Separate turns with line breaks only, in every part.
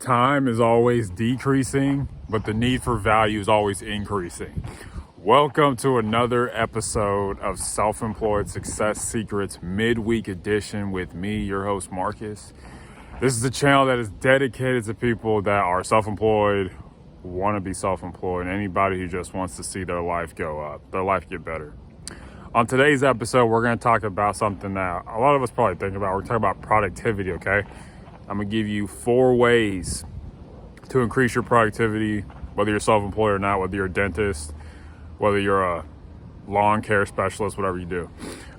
time is always decreasing, but the need for value is always increasing. Welcome to another episode of Self-Employed Success Secrets Midweek Edition with me, your host, Marcus. This is a channel that is dedicated to people that are self-employed, want to be self-employed, and anybody who just wants to see their life go up, their life get better. On today's episode, we're going to talk about something that a lot of us probably think about. We're talking about productivity, okay? I'm going to give you 4 ways to increase your productivity, whether you're self-employed or not, whether you're a dentist, whether you're a lawn care specialist, whatever you do.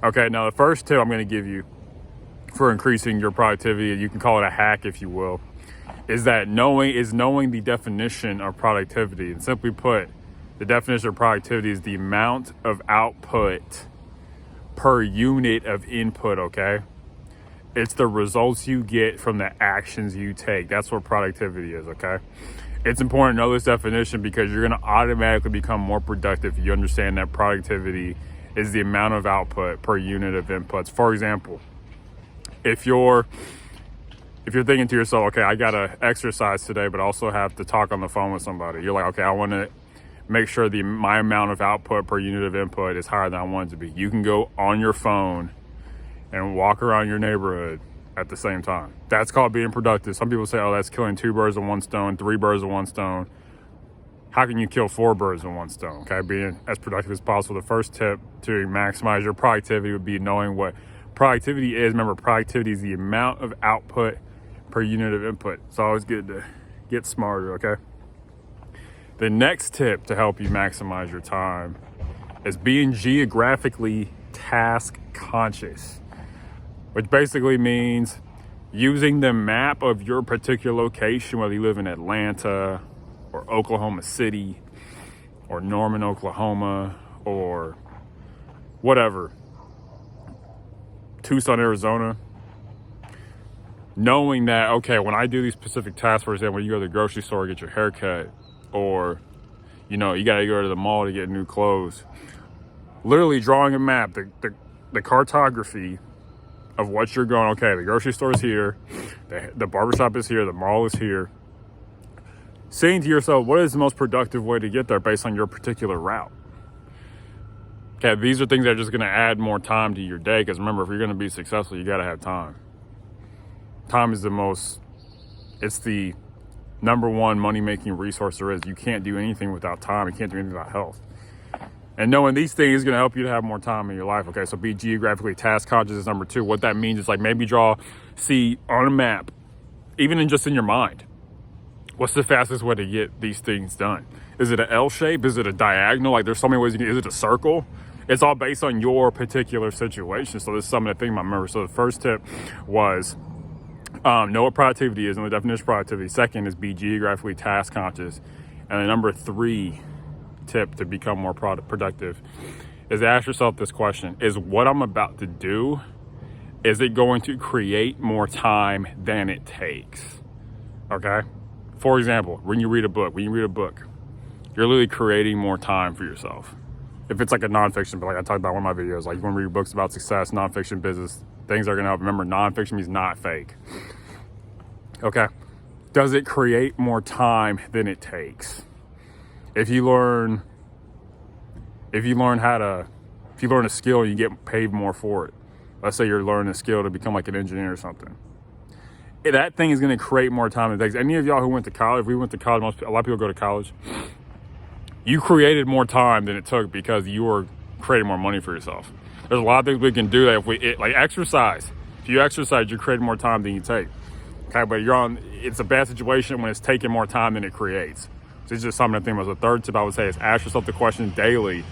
Okay, now the first tip I'm going to give you for increasing your productivity, you can call it a hack if you will, is knowing the definition of productivity. And simply put, the definition of productivity is the amount of output per unit of input, okay? It's the results you get from the actions you take. That's what productivity is, okay? It's important to know this definition because you're going to automatically become more productive if you understand that productivity is the amount of output per unit of inputs. For example, if you're thinking to yourself, okay, I got to exercise today, but also have to talk on the phone with somebody. You're like, okay, I want to make sure my amount of output per unit of input is higher than I want it to be. You can go on your phone and walk around your neighborhood at the same time. That's called being productive. Some people say, oh, that's killing 2 birds with 1 stone, 3 birds with 1 stone. How can you kill 4 birds with 1 stone? Okay, being as productive as possible. The first tip to maximize your productivity would be knowing what productivity is. Remember, productivity is the amount of output per unit of input. It's always good to get smarter, okay? The next tip to help you maximize your time is being geographically task conscious, which basically means using the map of your particular location, whether you live in Atlanta or Oklahoma City or Norman, Oklahoma, or whatever, Tucson, Arizona, knowing that, okay, when I do these specific tasks, for example, when you go to the grocery store, get your hair cut, or, you got to go to the mall to get new clothes. Literally drawing a map, the cartography of what you're going, okay, the grocery store is here, the barbershop is here, the mall is here. Saying to yourself, what is the most productive way to get there based on your particular route? Okay, these are things that are just going to add more time to your day, because remember, if you're going to be successful, you got to have time. Time is it's the number one money-making resource there is. You can't do anything without time. You can't do anything without health. And knowing these things is going to help you to have more time in your life. Okay, so be geographically task conscious is number 2. What that means is like maybe see on a map, even just in your mind, what's the fastest way to get these things done? Is it an L shape? Is it a diagonal? Like there's so many ways is it a circle? It's all based on your particular situation. So this is something to think about. Remember, so the first tip was know what productivity is and the definition of productivity. Second is be geographically task conscious. And then number 3 tip to become more productive is ask yourself this question: is what I'm about to do, is it going to create more time than it takes? Okay, for example, when you read a book, you're literally creating more time for yourself. If it's like a nonfiction, but like I talked about in one of my videos, like you want to read books about success, nonfiction, business, things are going to help. Remember, nonfiction means not fake. Okay, does it create more time than it takes? If you learn a skill, you get paid more for it. Let's say you're learning a skill to become like an engineer or something. That thing is going to create more time than it takes. Any of y'all who went to college, if we went to college, a lot of people go to college. You created more time than it took because you were creating more money for yourself. There's a lot of things we can do that like exercise. If you exercise, you're creating more time than you take. Okay, but it's a bad situation when it's taking more time than it creates. So it's just something to think about. The third tip I would say is ask yourself the question daily: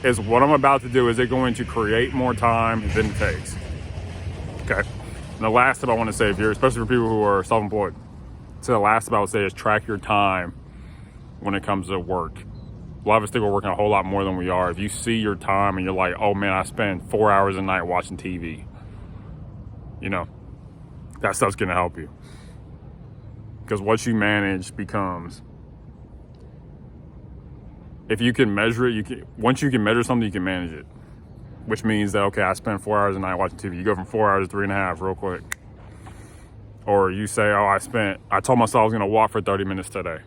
is what I'm about to do, is it going to create more time than it takes? Okay. And the last tip I want to say, especially for people who are self-employed, so the last tip I would say is track your time when it comes to work. A lot of us think we're working a whole lot more than we are. If you see your time and you're like, oh man, I spend 4 hours a night watching TV, that stuff's going to help you. Because what you manage becomes, if you can measure it, once you can measure something, you can manage it. Which means that, okay, I spend 4 hours a night watching TV. You go from 4 hours to 3.5 real quick. Or you say, oh, I told myself I was gonna walk for 30 minutes today,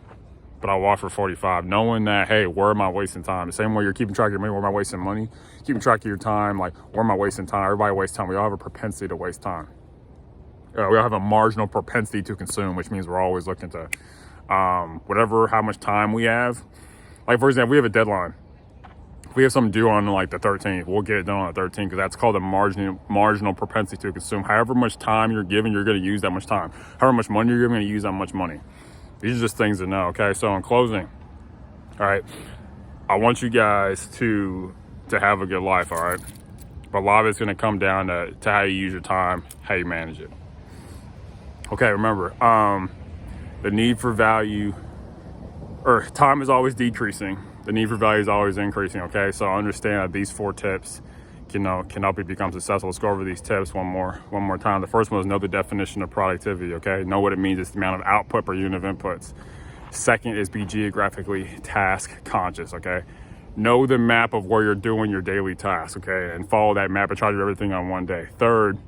but I walked for 45, knowing that, hey, where am I wasting time? The same way you're keeping track of your money, where am I wasting money? Keeping track of your time, like, where am I wasting time? Everybody wastes time. We all have a propensity to waste time. We all have a marginal propensity to consume, which means we're always looking to, how much time we have. Like, for example, we have a deadline. If we have something due on like the 13th, we'll get it done on the 13th, because that's called a marginal propensity to consume. However much time you're given, you're going to use that much time. However much money you're going to use that much money. These are just things to know, okay? So in closing, all right, I want you guys to have a good life, all right? But a lot of it's going to come down to how you use your time, how you manage it. Okay, remember, the need for value, or time is always decreasing. The need for value is always increasing, okay? So understand that these 4 tips can help you become successful. Let's go over these tips one more time. The first one is know the definition of productivity, okay? Know what it means. It's the amount of output per unit of inputs. Second is be geographically task conscious, okay? Know the map of where you're doing your daily tasks, okay? And follow that map and try to do everything on one day. Third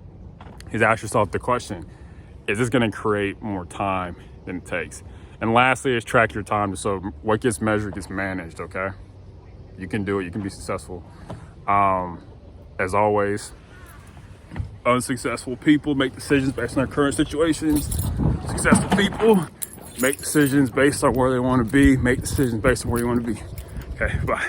is ask yourself the question, is this gonna create more time than it takes? And lastly is track your time. So what gets measured gets managed, okay? You can do it, you can be successful. As always, unsuccessful people make decisions based on their current situations. Successful people make decisions based on where they want to be, make decisions based on where you want to be. Okay, bye.